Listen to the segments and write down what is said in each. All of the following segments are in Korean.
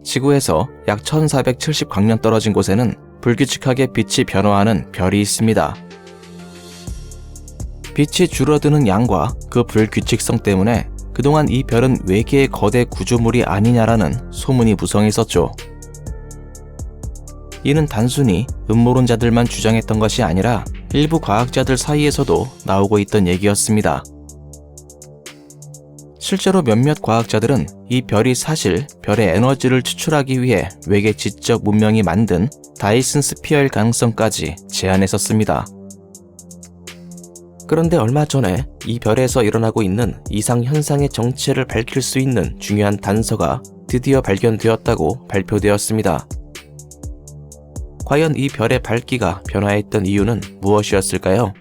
지구에서 약 1470광년 떨어진 곳에는 불규칙하게 빛이 변화하는 별이 있습니다. 빛이 줄어드는 양과 그 불규칙성 때문에 그동안 이 별은 외계의 거대 구조물이 아니냐라는 소문이 무성했었죠. 이는 단순히 음모론자들만 주장했던 것이 아니라 일부 과학자들 사이에서도 나오고 있던 얘기였습니다. 실제로 몇몇 과학자들은 이 별이 사실 별의 에너지를 추출하기 위해 외계 지적 문명이 만든 다이슨 스피어일 가능성까지 제안했었습니다. 그런데 얼마 전에 이 별에서 일어나고 있는 이상 현상의 정체를 밝힐 수 있는 중요한 단서가 드디어 발견되었다고 발표되었습니다. 과연 이 별의 밝기가 변화했던 이유는 무엇이었을까요?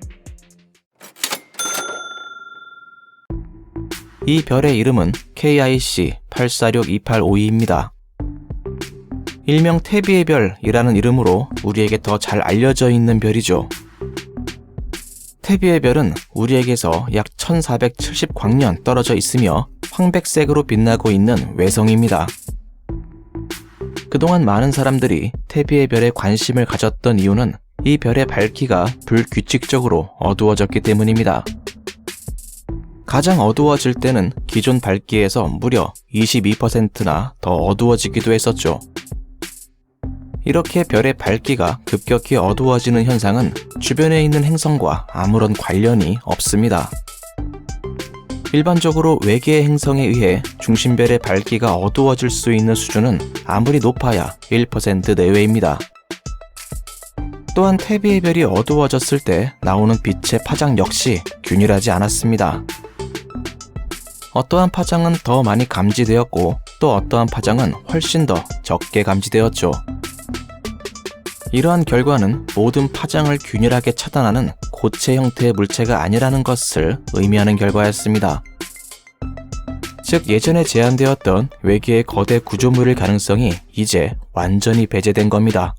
이 별의 이름은 KIC 846285E입니다. 일명 태비의 별이라는 이름으로 우리에게 더 잘 알려져 있는 별이죠. 태비의 별은 우리에게서 약 1470광년 떨어져 있으며 황백색으로 빛나고 있는 외성입니다. 그동안 많은 사람들이 태비의 별에 관심을 가졌던 이유는 이 별의 밝기가 불규칙적으로 어두워졌기 때문입니다. 가장 어두워질 때는 기존 밝기에서 무려 22%나 더 어두워지기도 했었죠. 이렇게 별의 밝기가 급격히 어두워지는 현상은 주변에 있는 행성과 아무런 관련이 없습니다. 일반적으로 외계의 행성에 의해 중심별의 밝기가 어두워질 수 있는 수준은 아무리 높아야 1% 내외입니다. 또한 태비의 별이 어두워졌을 때 나오는 빛의 파장 역시 균일하지 않았습니다. 어떠한 파장은 더 많이 감지되었고 또 어떠한 파장은 훨씬 더 적게 감지되었죠. 이러한 결과는 모든 파장을 균일하게 차단하는 고체 형태의 물체가 아니라는 것을 의미하는 결과였습니다. 즉 예전에 제안되었던 외계의 거대 구조물일 가능성이 이제 완전히 배제된 겁니다.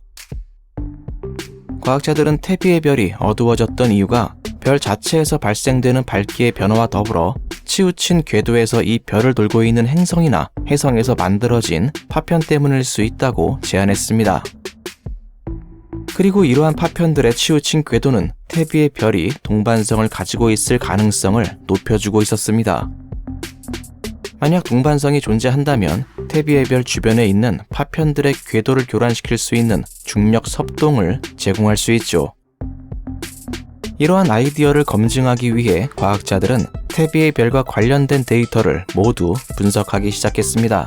과학자들은 태비의 별이 어두워졌던 이유가 별 자체에서 발생되는 밝기의 변화와 더불어 치우친 궤도에서 이 별을 돌고 있는 행성이나 해성에서 만들어진 파편 때문일 수 있다고 제안했습니다. 그리고 이러한 파편들의 치우친 궤도는 태비의 별이 동반성을 가지고 있을 가능성을 높여주고 있었습니다. 만약 동반성이 존재한다면 태비의 별 주변에 있는 파편들의 궤도를 교란시킬 수 있는 중력 섭동을 제공할 수 있죠. 이러한 아이디어를 검증하기 위해 과학자들은 태비의 별과 관련된 데이터를 모두 분석하기 시작했습니다.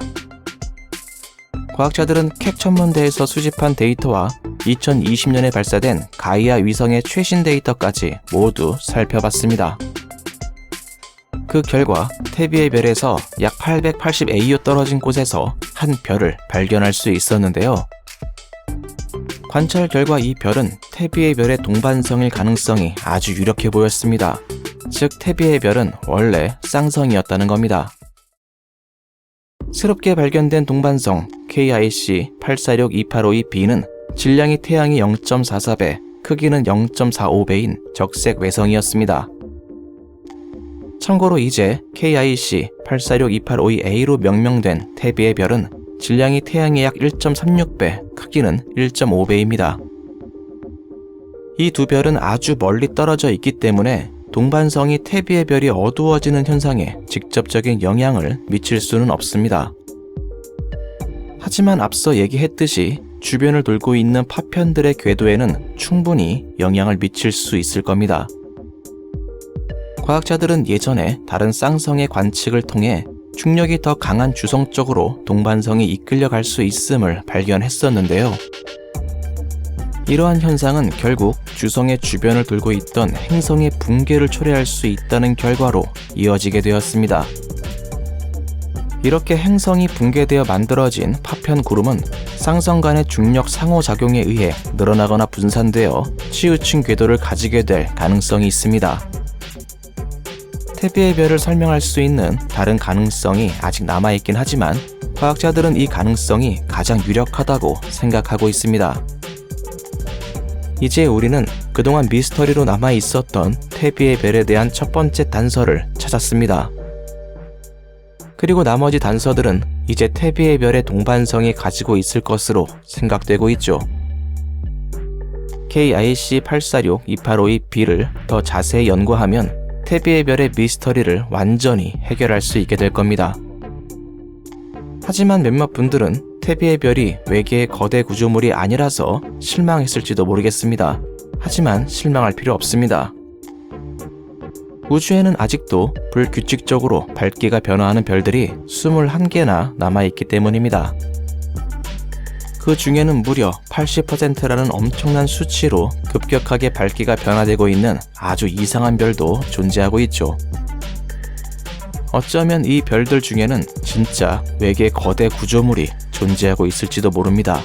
과학자들은 캑 천문대에서 수집한 데이터와 2020년에 발사된 가이아 위성의 최신 데이터까지 모두 살펴봤습니다. 그 결과 태비의 별에서 약 880AU 떨어진 곳에서 한 별을 발견할 수 있었는데요. 관찰 결과 이 별은 태비의 별의 동반성일 가능성이 아주 유력해 보였습니다. 즉 태비의 별은 원래 쌍성이었다는 겁니다. 새롭게 발견된 동반성 KIC 846285Eb는 질량이 태양의 0.44배, 크기는 0.45배인 적색 외성이었습니다. 참고로 이제 KIC 846285EA로 명명된 태비의 별은 질량이 태양의 약 1.36배, 크기는 1.5배입니다. 이 두 별은 아주 멀리 떨어져 있기 때문에 동반성이 태비의 별이 어두워지는 현상에 직접적인 영향을 미칠 수는 없습니다. 하지만 앞서 얘기했듯이 주변을 돌고 있는 파편들의 궤도에는 충분히 영향을 미칠 수 있을 겁니다. 과학자들은 예전에 다른 쌍성의 관측을 통해 중력이 더 강한 주성 쪽으로 동반성이 이끌려갈 수 있음을 발견했었는데요. 이러한 현상은 결국 주성의 주변을 돌고 있던 행성의 붕괴를 초래할 수 있다는 결과로 이어지게 되었습니다. 이렇게 행성이 붕괴되어 만들어진 파편 구름은 쌍성 간의 중력 상호작용에 의해 늘어나거나 분산되어 치우친 궤도를 가지게 될 가능성이 있습니다. 태비의 별을 설명할 수 있는 다른 가능성이 아직 남아있긴 하지만 과학자들은 이 가능성이 가장 유력하다고 생각하고 있습니다. 이제 우리는 그동안 미스터리로 남아있었던 태비의 별에 대한 첫 번째 단서를 찾았습니다. 그리고 나머지 단서들은 이제 태비의 별의 동반성이 가지고 있을 것으로 생각되고 있죠. KIC 846-2852b를 더 자세히 연구하면 태비의 별의 미스터리를 완전히 해결할 수 있게 될 겁니다. 하지만 몇몇 분들은 태비의 별이 외계의 거대 구조물이 아니라서 실망했을지도 모르겠습니다. 하지만 실망할 필요 없습니다. 우주에는 아직도 불규칙적으로 밝기가 변화하는 별들이 21개나 남아있기 때문입니다. 그 중에는 무려 80%라는 엄청난 수치로 급격하게 밝기가 변화되고 있는 아주 이상한 별도 존재하고 있죠. 어쩌면 이 별들 중에는 진짜 외계 거대 구조물이 존재하고 있을지도 모릅니다.